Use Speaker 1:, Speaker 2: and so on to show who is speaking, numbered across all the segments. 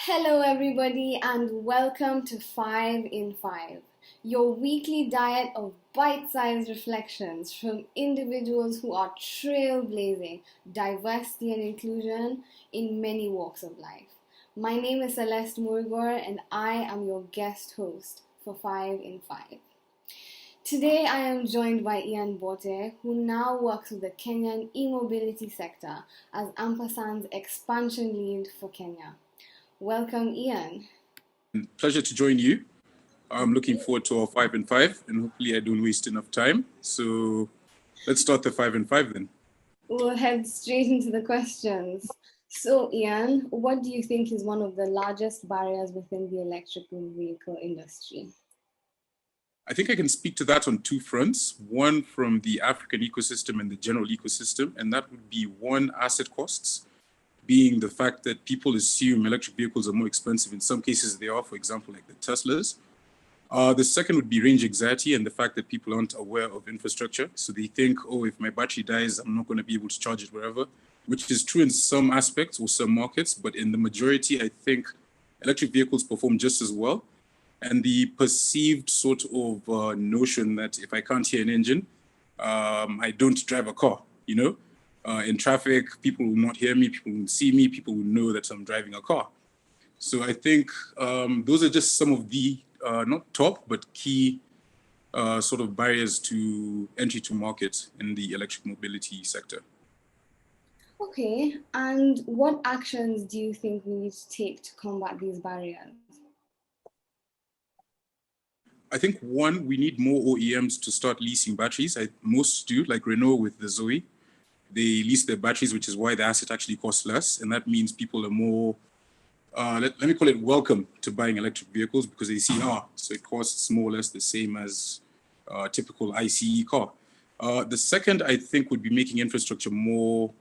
Speaker 1: Hello, everybody, and welcome to 5 in 5, your weekly diet of bite sized reflections from individuals who are trailblazing diversity and inclusion in many walks of life. My name is Celeste Murgor, and I am your guest host for 5 in 5. Today, I am joined by Ian Mbote, who now works with the Kenyan e-mobility sector as Ampersand's expansion lead for Kenya. Welcome, Ian.
Speaker 2: Pleasure to join you. I'm looking forward to our 5 in 5, and hopefully I don't waste enough time. So let's start the 5 in 5 then.
Speaker 1: We'll head straight into the questions. So, Ian, what do you think is one of the largest barriers within the electrical vehicle industry?
Speaker 2: I think I can speak to that on two fronts. One from the African ecosystem and the general ecosystem, and that would be one, asset costs, being the fact that people assume electric vehicles are more expensive. In some cases they are, for example, like the Teslas. The second would be range anxiety and the fact that people aren't aware of infrastructure. So they think, oh, if my battery dies, I'm not going to be able to charge it wherever, which is true in some aspects or some markets. But in the majority, I think electric vehicles perform just as well. And the perceived sort of notion that if I can't hear an engine, I don't drive a car, you know? In traffic, people will not hear me, people will see me, people will know that I'm driving a car. So I think those are just some of the, not top, but key sort of barriers to entry to market in the electric mobility sector.
Speaker 1: Okay, and what actions do you think we need to take to combat these barriers?
Speaker 2: I think one, we need more OEMs to start leasing batteries. Most do, like Renault with the Zoe. They lease their batteries, which is why the asset actually costs less. And that means people are more, let me call it welcome to buying electric vehicles because they see, so it costs more or less the same as a typical ICE car. The second, I think, would be making infrastructure more,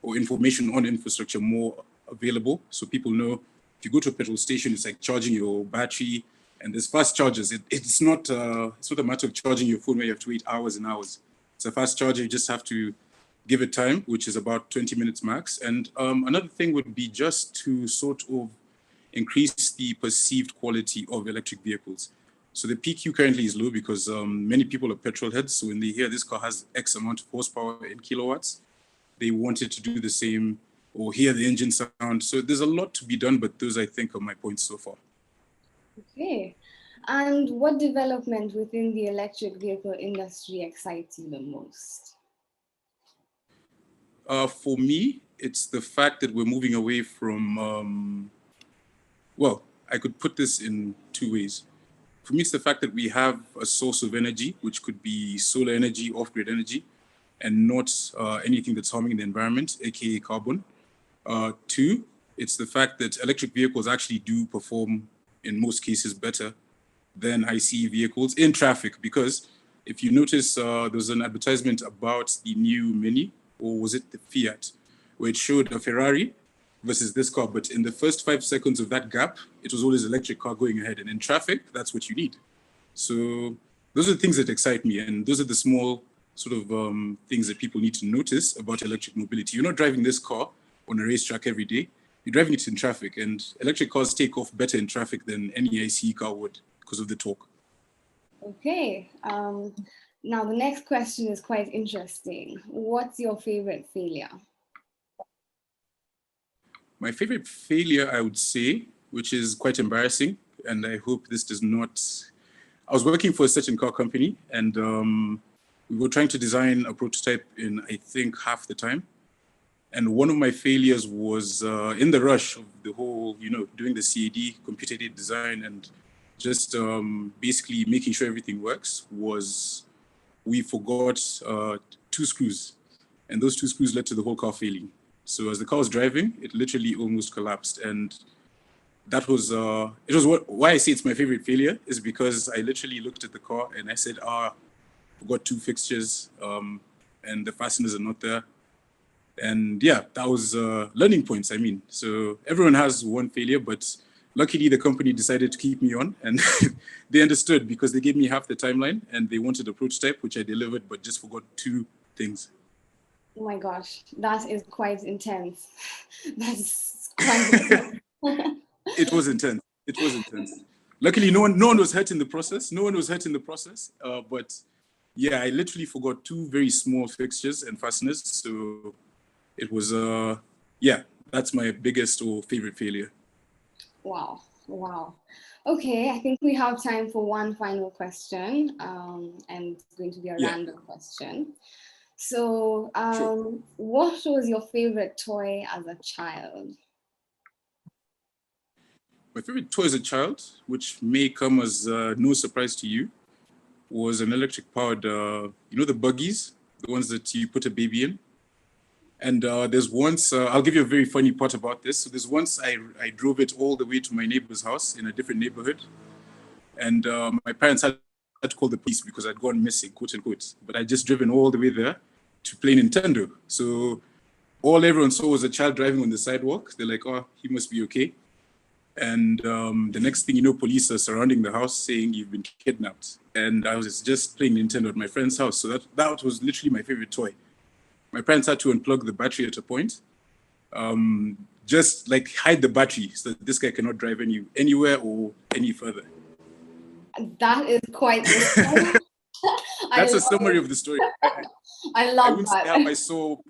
Speaker 2: or information on infrastructure more available. So people know if you go to a petrol station, it's like charging your battery and there's fast chargers. It's not a matter of charging your phone where you have to wait hours and hours. It's a fast charger, you just have to give it time, which is about 20 minutes max. And another thing would be just to sort of increase the perceived quality of electric vehicles. So the PQ currently is low because many people are petrol heads. So when they hear this car has X amount of horsepower in kilowatts, they want it to do the same or hear the engine sound. So there's a lot to be done, but those I think are my points so far.
Speaker 1: Okay, and what development within the electric vehicle industry excites you the most?
Speaker 2: For me, it's the fact that we're moving away from, well, I could put this in two ways. For me, it's the fact that we have a source of energy, which could be solar energy, off-grid energy, and not anything that's harming the environment, aka carbon. Two, it's the fact that electric vehicles actually do perform, in most cases, better than ICE vehicles in traffic. Because if you notice, there was an advertisement about the new Mini, or was it the Fiat, where it showed a Ferrari versus this car. But in the first 5 seconds of that gap, it was always an electric car going ahead. And in traffic, that's what you need. So those are the things that excite me. And those are the small sort of things that people need to notice about electric mobility. You're not driving this car on a racetrack every day. You're driving it in traffic. And electric cars take off better in traffic than any ICE car would because of the torque.
Speaker 1: Okay. Now, the next question is quite interesting. What's your favorite failure?
Speaker 2: My favorite failure, I would say, which is quite embarrassing, and I hope this does not... I was working for a certain car company, and we were trying to design a prototype in, I think, half the time. And one of my failures was in the rush of the whole, doing the CAD, computer-aided design, and just basically making sure everything works, was we forgot 2 screws. And those 2 screws led to the whole car failing. So as the car was driving, it literally almost collapsed. And that was, why I say it's my favorite failure is because I literally looked at the car and I said, forgot 2 fixtures and the fasteners are not there. And yeah, that was learning points, I mean. So everyone has one failure, but luckily the company decided to keep me on and they understood because they gave me half the timeline and they wanted a prototype, which I delivered, but just forgot 2 things.
Speaker 1: Oh my gosh, that is quite intense. That's quite intense.
Speaker 2: It was intense. It was intense. Luckily, no one was hurt in the process. No one was hurt in the process. But yeah, I literally forgot two very small fixtures and fasteners. So it was, yeah, that's my biggest or favorite failure.
Speaker 1: Wow. Wow. Okay, I think we have time for one final question, and it's going to be a
Speaker 2: Yeah,
Speaker 1: random question. So,
Speaker 2: sure.
Speaker 1: what was your favorite toy as a child?
Speaker 2: My favorite toy as a child, which may come as no surprise to you, was an electric powered, the buggies, the ones that you put a baby in. And there's once, I'll give you a very funny part about this. So there's once I drove it all the way to my neighbor's house in a different neighborhood. And my parents had to call the police because I'd gone missing, quote unquote. But I'd just driven all the way there to play Nintendo. So all everyone saw was a child driving on the sidewalk. They're like, oh, he must be okay. And the next thing you know, police are surrounding the house saying you've been kidnapped. And I was just playing Nintendo at my friend's house. So that was literally my favorite toy. My parents had to unplug the battery at a point, just like hide the battery so that this guy cannot drive anywhere or any further.
Speaker 1: That is quite the story.
Speaker 2: That's a summary of the story.
Speaker 1: I love
Speaker 2: wouldn't
Speaker 1: that.
Speaker 2: say how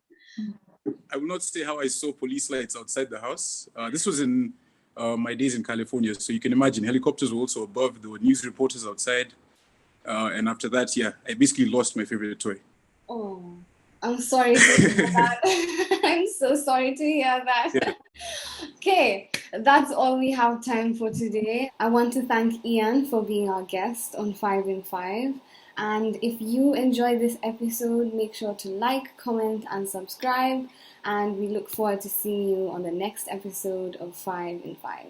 Speaker 2: I will not say how I saw police lights outside the house. This was in my days in California. So you can imagine helicopters were also above. There were news reporters outside. And after that, yeah, I basically lost my favorite toy.
Speaker 1: Oh, I'm sorry to hear that. I'm so sorry to hear that.
Speaker 2: Yeah.
Speaker 1: Okay, that's all we have time for today. I want to thank Ian for being our guest on 5 in 5. And if you enjoyed this episode, make sure to like, comment, and subscribe. And we look forward to seeing you on the next episode of 5 in 5.